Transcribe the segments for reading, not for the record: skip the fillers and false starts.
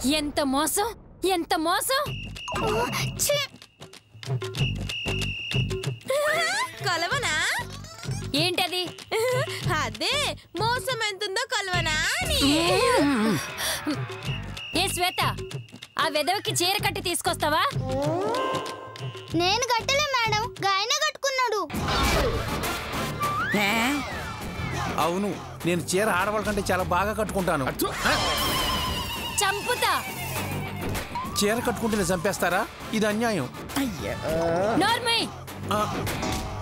ఎంత మోసం, ఎంత మోసం! కలవనా? ఏంటది? అదే మోసం ఎంతుందో కలవనా అని. ఏ శ్వేత, ఆ వెదవకి చీర కట్టి తీసుకొస్తావా? నేను కట్టలే మేడం, గాయనే కట్టుకున్నాడు. అవును, నేను చీర ఆడవాళ్ళ కంటే చాలా బాగా కట్టుకుంటాను. చంపుతా! చీర కట్టుకుంటే చంపేస్తారా? ఇది అన్యాయం. నార్మల్,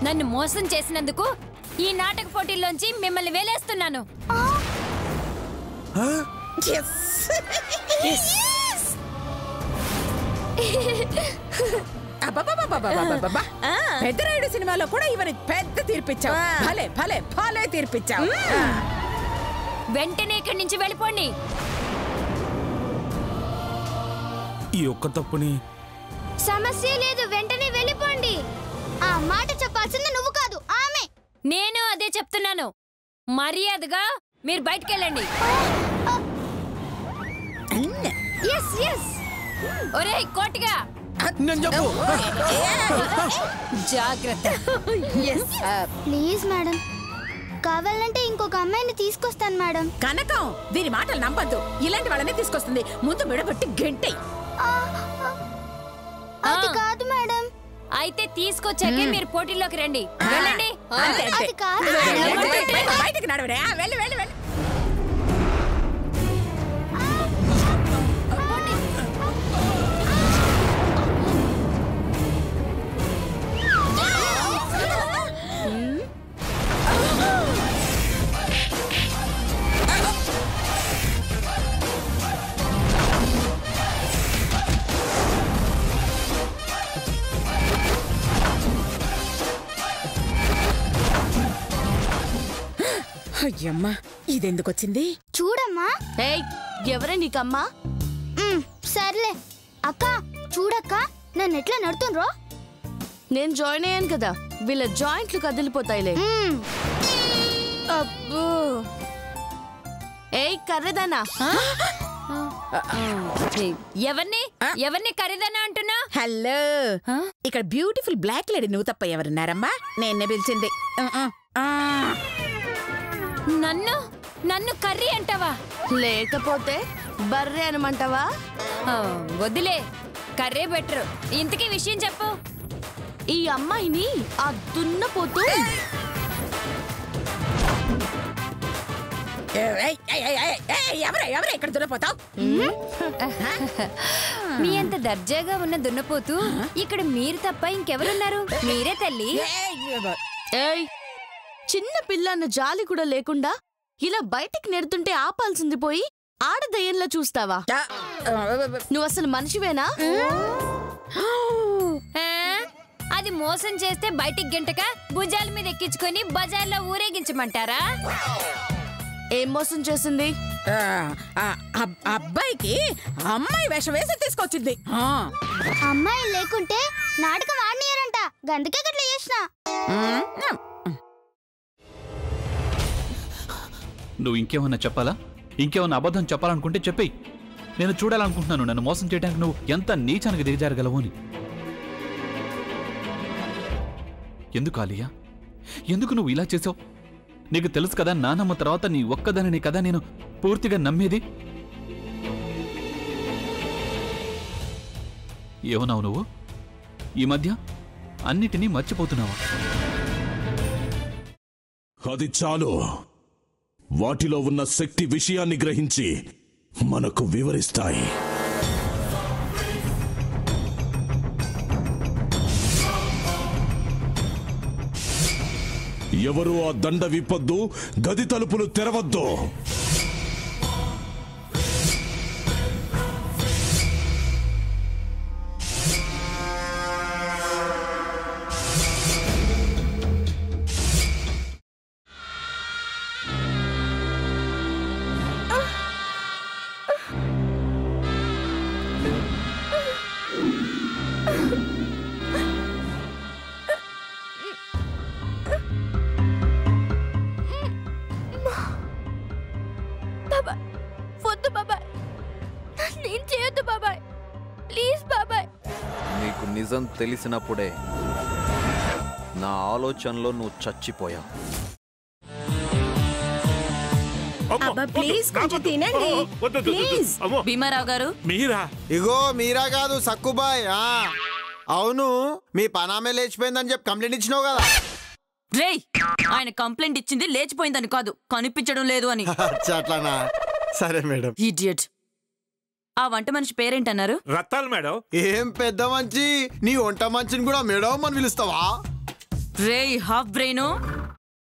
నన్ను మోసం చేసినందుకు ఈ నాటక పోటీల్లోంచి మిమ్మల్ని వేలేస్తున్నాను. పెద్దరాయుడు సినిమాలో కూడా ఇవని పెద్ద తీర్పిచ్చావు. భలే భలే భలే తీర్పిచ్చావు. వెంటనే ఇక్కడి నుంచి వెళ్ళిపోండి. ఈ ఒక్క తప్పుని సమస్య లేదు, వెంటనే వెళ్ళిపోండి. ఆ మాట చెప్పాల్సింది నువ్వు కాదు, ఆమె. నేను అదే చెప్తున్నాను. మర్యాదగా మీరు బయటకెళ్ళండి. ఒరేయ్ కోటిగా, నేను చెప్పు. జాగ్రత్త. ప్లీజ్ మేడం, కావాలంటే ఇంకొక అమ్మాయిని తీసుకొస్తాను మేడం. కనకం, దీని మాటలు నమ్మద్దు. ఇలాంటి వాళ్ళని తీసుకొస్తుంది. ముందు మెడబట్టి గెంటే. అది కాదు మేడం. అయితే తీసుకొచ్చాకే మీరు పోటీలోకి రండి. వెళ్ళండి. అది కాదు. బయటికి నడవడే. వెళ్ళి వెళ్ళి వెళ్ళి. అయ్యమ్మా, ఇదెందుకొచ్చింది? చూడమ్మా. ఎవరే నీకమ్మా? సర్లే అక్క, చూడక్క నన్ను ఎట్లా నడుతుండ్రో. నేను జాయిన్ అయ్యాను కదా, వీళ్ళ జాయింట్లు కదిలిపోతాయిలే. అబ్బో, ఏయ్ కర్రెదానా, ఎవరిని ఖరీదనా అంటున్నా? హలో, ఇక్కడ బ్యూటిఫుల్ బ్లాక్ లేడీ నువ్వు తప్ప ఎవరున్నారమ్మా? నేనే పిలిచింది. నన్ను కర్రీ అంటావా? లేకపోతే బర్రె అనమంటావా? వదిలే, కర్రే బెటరు. ఇంతకీ విషయం చెప్పు. ఈ అమ్మాయిని ఆ దున్నపోతూ ఎవరే ఇక్కడ దున్నపోతావు? మీ అంత దర్జాగా ఉన్న దున్నపోతూ ఇక్కడ మీరు తప్ప ఇంకెవరున్నారు? మీరే తల్లి. ఏయ్, చిన్న పిల్ల అన్న జాలి కూడా లేకుండా ఇలా బయటికి నెడుతుంటే ఆపాల్సింది పోయి ఆడదయ్యంలా చూస్తావా? నువ్వు అసలు మనిషివేనా? అది మోసం చేస్తే బయటికి గంటక భుజాల మీద ఎక్కించుకొని బజార్లో ఊరేగించమంటారా? ఏం మోసం చేసింది? అబ్బాయికి అమ్మాయి వేషం వేసి తీసుకొచ్చింది. అమ్మాయి లేకుంటే నాటకం ఆడనీయరంట, గందుకే గట్ల చేసిన. నువ్వు ఇంకేమన్నా చెప్పాలా? ఇంకేమన్నా అబద్ధం చెప్పాలనుకుంటే చెప్పేయి. నేను చూడాలనుకుంటున్నాను నన్ను మోసం చేయడానికి నువ్వు ఎంత నీచానికి దిగజారగలవు అని. ఎందుకు ఆలియా, ఎందుకు నువ్వు ఇలా చేసావు? నీకు తెలుసు కదా, నానమ్మ తర్వాత నీ ఒక్కదానిని కదా నేను పూర్తిగా నమ్మేది. ఏమన్నావు నువ్వు? ఈ మధ్య అన్నిటినీ మర్చిపోతున్నావా? అది చాలు. వాటిలో ఉన్న శక్తి విషయాన్ని గ్రహించి మనకు వివరిస్తాయి. ఎవరు ఆ దండ విప్పొద్దు, గది తలుపులు తెరవద్దు. చేయొద్దు బాబాయ్, ప్లీజ్ బాబాయ్. నీకు నిజం తెలిసినప్పుడే నా ఆలోచనలో నువ్వు చచ్చిపోయావు. అబ్బా ప్లీజ్ కొంచెం తినండి ప్లీజ్. భీమారావు గారు, మీరా? ఇగో మీరా కాదు సక్కుబాయ్. అవును, మీ పనామే లేచిపోయిందని చెప్పి కంప్లైంట్ ఇచ్చినావు కదా. రేయ్, ఆయన కంప్లైంట్ ఇచ్చింది లేచిపోయిందని కాదు, కనిపించడం లేదు అని. అట్లానా? సరే మేడం. ఇడియట్. ఆ వంట మనిషి పేరేంటన్నారు? రత్తాలు మేడం. ఏం పెద్ద మంచి, నీ వంట మంచిని కూడా మేడం అని పిలుస్తావా? రేయ్ హాఫ్ బ్రెయిన్,